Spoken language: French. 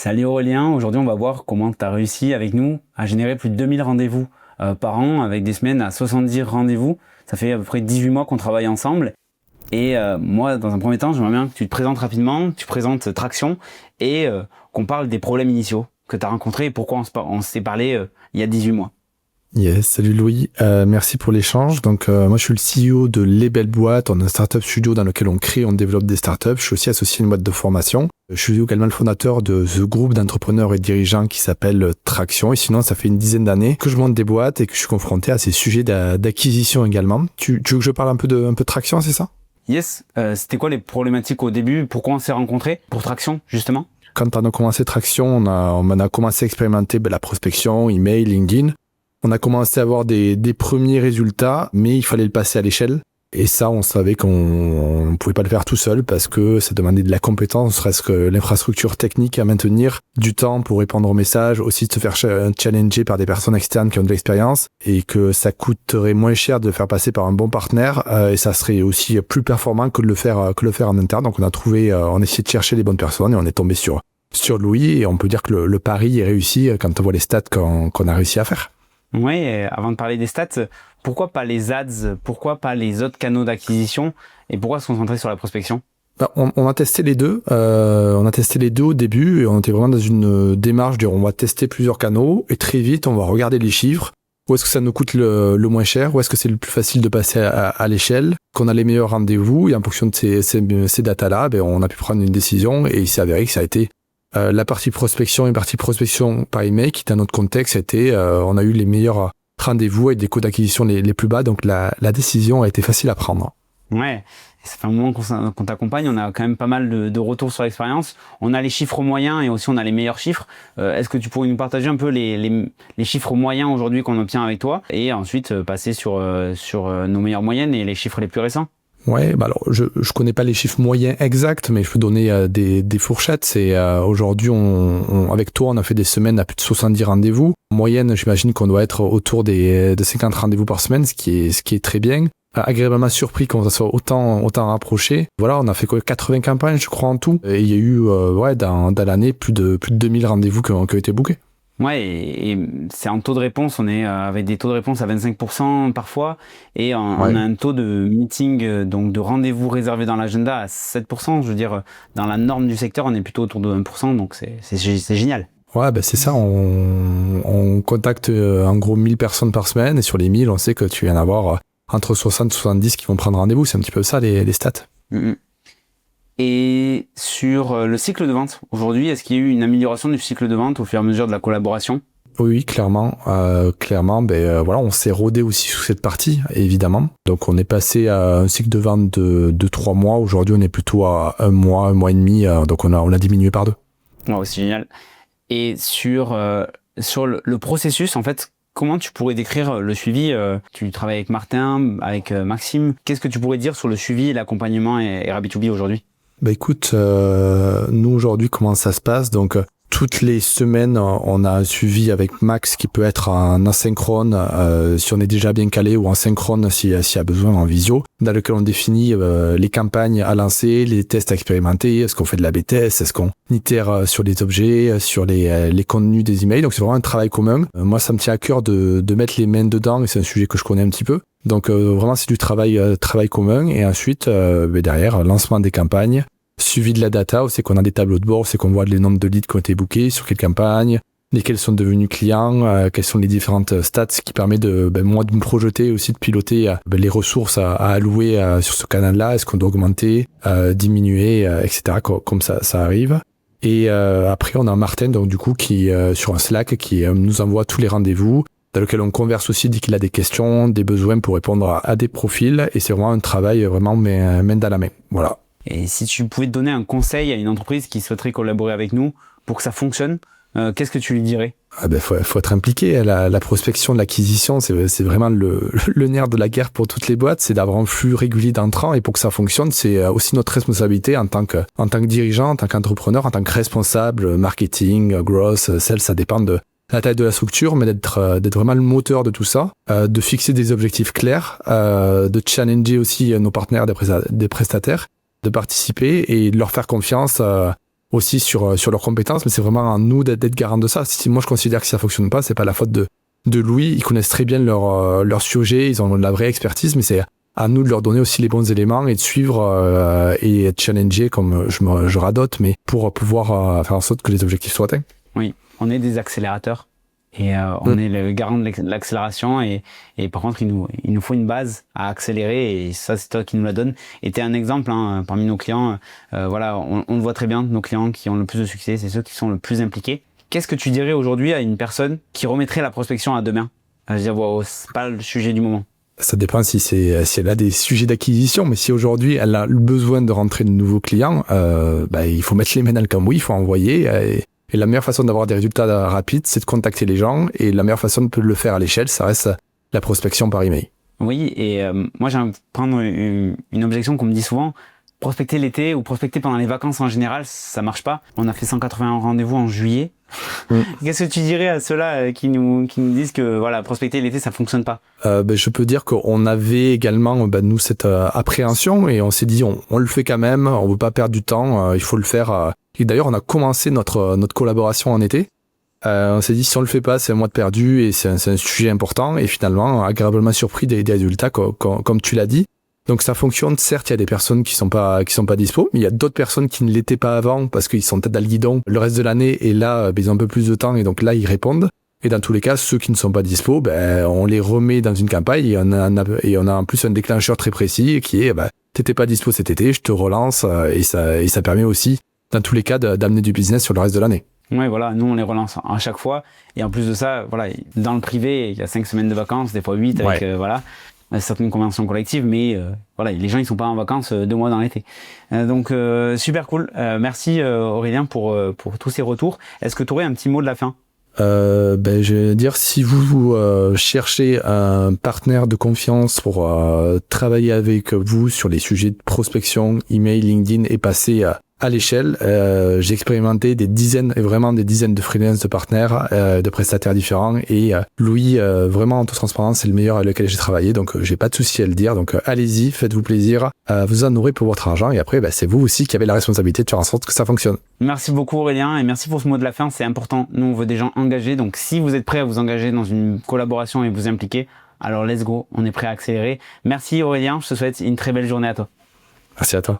Salut Aurélien, aujourd'hui on va voir comment tu as réussi avec nous à générer plus de 2000 rendez-vous par an avec des semaines à 70 rendez-vous. Ça fait à peu près 18 mois qu'on travaille ensemble. Et moi, dans un premier temps, j'aimerais bien que tu te présentes rapidement, tu présentes Traction et qu'on parle des problèmes initiaux que tu as rencontrés et pourquoi on s'est parlé il y a 18 mois. Yes, salut Louis, merci pour l'échange. Donc moi je suis le CEO de Les Belles Boîtes, on a un startup studio dans lequel on crée, on développe des startups. Je suis aussi associé à une boîte de formation. Je suis également le fondateur de ce groupe d'entrepreneurs et dirigeants qui s'appelle Traction. Et sinon, ça fait une dizaine d'années que je monte des boîtes et que je suis confronté à ces sujets d'acquisition également. Tu veux que je parle un peu de Traction, c'est ça? Yes, c'était quoi les problématiques au début? Pourquoi on s'est rencontrés? Pour Traction, justement? Quand on a commencé Traction, on a commencé à expérimenter la prospection, email, LinkedIn. On a commencé à avoir des premiers résultats, mais il fallait le passer à l'échelle. Et ça, on savait qu'on ne pouvait pas le faire tout seul parce que ça demandait de la compétence, ne serait-ce que l'infrastructure technique à maintenir, du temps pour répondre aux messages, aussi de se faire challenger par des personnes externes qui ont de l'expérience et que ça coûterait moins cher de le faire passer par un bon partenaire et ça serait aussi plus performant que de le faire en interne. Donc on a essayé de chercher les bonnes personnes et on est tombé sur Louis et on peut dire que le pari est réussi quand on voit les stats qu'on a réussi à faire. Oui, avant de parler des stats, pourquoi pas les ads, pourquoi pas les autres canaux d'acquisition et pourquoi se concentrer sur la prospection? On a testé les deux. On a testé les deux au début et on était vraiment dans une démarche de on va tester plusieurs canaux et très vite on va regarder les chiffres. Où est-ce que ça nous coûte le moins cher? Où est-ce que c'est le plus facile de passer à l'échelle? Qu'on a les meilleurs rendez-vous et en fonction de ces datas-là, on a pu prendre une décision et il s'est avéré que ça a été la partie prospection et partie prospection par email qui dans notre contexte on a eu les meilleurs rendez-vous avec des coûts d'acquisition les plus bas, donc la décision a été facile à prendre. Ouais, ça fait un moment qu'on t'accompagne, on a quand même pas mal de retours sur l'expérience. On a les chiffres moyens et aussi on a les meilleurs chiffres. Est-ce que tu pourrais nous partager un peu les chiffres moyens aujourd'hui qu'on obtient avec toi et ensuite passer sur nos meilleures moyennes et les chiffres les plus récents? Ouais, alors je connais pas les chiffres moyens exacts, mais je peux donner des fourchettes. C'est aujourd'hui, avec toi, on a fait des semaines à plus de 70 rendez-vous. En moyenne, j'imagine qu'on doit être autour de 50 rendez-vous par semaine, ce qui est très bien. Agréablement surpris qu'on soit autant rapproché. Voilà, on a fait 80 campagnes, je crois, en tout. Et il y a eu, dans l'année, plus de 2000 rendez-vous qui ont été bookés. Ouais, et c'est en taux de réponse, on est avec des taux de réponse à 25% parfois, et on a un taux de meeting, donc de rendez-vous réservés dans l'agenda à 7%. Je veux dire, dans la norme du secteur, on est plutôt autour de 1%, donc c'est génial. Ouais, c'est ça, on contacte en gros 1000 personnes par semaine, et sur les 1000, on sait que tu viens d'avoir entre 60 et 70 qui vont prendre rendez-vous, c'est un petit peu ça les stats. Mm-hmm. Et sur le cycle de vente, aujourd'hui, est-ce qu'il y a eu une amélioration du cycle de vente au fur et à mesure de la collaboration? Oui, clairement. On s'est rodé aussi sous cette partie, évidemment. Donc, on est passé à un cycle de vente de 3 mois. Aujourd'hui, on est plutôt à 1 mois et demi. Donc, on a diminué par 2. Ouais, c'est génial. Et sur le processus, en fait, comment tu pourrais décrire le suivi? Tu travailles avec Martin, avec Maxime. Qu'est-ce que tu pourrais dire sur le suivi, l'accompagnement et Rabbit2B aujourd'hui? Écoute, nous aujourd'hui, comment ça se passe? Donc, toutes les semaines, on a un suivi avec Max qui peut être en asynchrone si on est déjà bien calé ou en synchrone s'il y a besoin en visio, dans lequel on définit les campagnes à lancer, les tests à expérimenter, est-ce qu'on fait de l'A/B test, est-ce qu'on itère sur les objets, sur les contenus des emails. Donc c'est vraiment un travail commun. Moi, ça me tient à cœur de mettre les mains dedans et c'est un sujet que je connais un petit peu. Donc vraiment, c'est du travail commun et ensuite, derrière, lancement des campagnes, suivi de la data, c'est qu'on a des tableaux de bord, c'est qu'on voit les nombres de leads qui ont été bookés, sur quelle campagne, lesquels sont devenus clients, quelles sont les différentes stats, ce qui permet moi de me projeter aussi, de piloter les ressources à allouer sur ce canal-là, est-ce qu'on doit augmenter, diminuer, etc. Comme ça arrive. Et après, on a Martin, donc du coup, qui sur un Slack, qui nous envoie tous les rendez-vous, dans lequel on converse aussi dès qu'il a des questions, des besoins pour répondre à des profils, et c'est vraiment un travail vraiment main dans la main. Voilà. Et si tu pouvais te donner un conseil à une entreprise qui souhaiterait collaborer avec nous pour que ça fonctionne, qu'est-ce que tu lui dirais? Faut être impliqué. La prospection, l'acquisition, c'est vraiment le nerf de la guerre pour toutes les boîtes. C'est d'avoir un flux régulier d'entrants et pour que ça fonctionne, c'est aussi notre responsabilité en tant que dirigeant, en tant qu'entrepreneur, en tant que responsable, marketing, growth, sales, ça dépend de la taille de la structure, mais d'être vraiment le moteur de tout ça, de fixer des objectifs clairs, de challenger aussi nos partenaires des prestataires, de participer et de leur faire confiance aussi sur leurs compétences, mais c'est vraiment à nous d'être garant de ça. Si moi je considère que si ça fonctionne pas, c'est pas la faute de Louis. Ils connaissent très bien leur sujet, ils ont de la vraie expertise, mais c'est à nous de leur donner aussi les bons éléments et de suivre et être challengé, comme je radote, mais pour pouvoir faire en sorte que les objectifs soient atteints. Oui, on est des accélérateurs et on est le garant de l'accélération et par contre il nous faut une base à accélérer et ça c'est toi qui nous la donne. Et tu es un exemple parmi nos clients, voilà, on le voit très bien, nos clients qui ont le plus de succès, c'est ceux qui sont le plus impliqués. Qu'est-ce que tu dirais aujourd'hui à une personne qui remettrait la prospection à demain? À se dire, wow, c'est pas le sujet du moment. Ça dépend si elle a des sujets d'acquisition, mais si aujourd'hui elle a le besoin de rentrer de nouveaux clients, il faut mettre les mains dans le cambouis, il faut envoyer. Et la meilleure façon d'avoir des résultats rapides, c'est de contacter les gens. Et la meilleure façon de le faire à l'échelle, ça reste la prospection par email. Oui, et moi j'aime prendre une objection qu'on me dit souvent. Prospecter l'été ou prospecter pendant les vacances en général, ça marche pas. On a fait 181 rendez-vous en juillet. Qu'est-ce que tu dirais à ceux-là qui nous disent que voilà, prospecter l'été, ça fonctionne pas? Je peux dire qu'on avait également nous cette appréhension et on s'est dit on le fait quand même, on veut pas perdre du temps, il faut le faire. Et d'ailleurs on a commencé notre collaboration en été. On s'est dit si on le fait pas, c'est un mois de perdu et c'est un sujet important. Et finalement agréablement surpris des résultats comme tu l'as dit. Donc ça fonctionne, certes il y a des personnes qui sont pas dispo, mais il y a d'autres personnes qui ne l'étaient pas avant parce qu'ils sont peut-être dans le guidon le reste de l'année et là ils ont un peu plus de temps et donc là ils répondent. Et dans tous les cas, ceux qui ne sont pas dispo, on les remet dans une campagne et on a en plus un déclencheur très précis qui est t'étais pas dispo cet été, je te relance et ça permet aussi dans tous les cas d'amener du business sur le reste de l'année. Ouais, voilà, nous on les relance à chaque fois et en plus de ça, voilà, dans le privé, il y a 5 semaines de vacances, des fois 8 avec voilà. Certaines conventions collectives, mais voilà, les gens ils sont pas en vacances 2 mois dans l'été. Donc super cool. Merci Aurélien pour tous ces retours. Est-ce que tu aurais un petit mot de la fin? Je vais dire, si vous cherchez un partenaire de confiance pour travailler avec vous sur les sujets de prospection, email, LinkedIn et passer à l'échelle, j'ai expérimenté des dizaines de freelance de partenaires, de prestataires différents et Louis, vraiment en toute transparence, c'est le meilleur avec lequel j'ai travaillé, donc j'ai pas de souci à le dire, donc allez-y, faites-vous plaisir, vous en aurez pour votre argent et après c'est vous aussi qui avez la responsabilité de faire en sorte que ça fonctionne. Merci beaucoup Aurélien et merci pour ce mot de la fin, c'est important, nous on veut des gens engagés, donc si vous êtes prêts à vous engager dans une collaboration et vous impliquer, alors let's go, on est prêt à accélérer. Merci Aurélien, je te souhaite une très belle journée à toi. Merci à toi.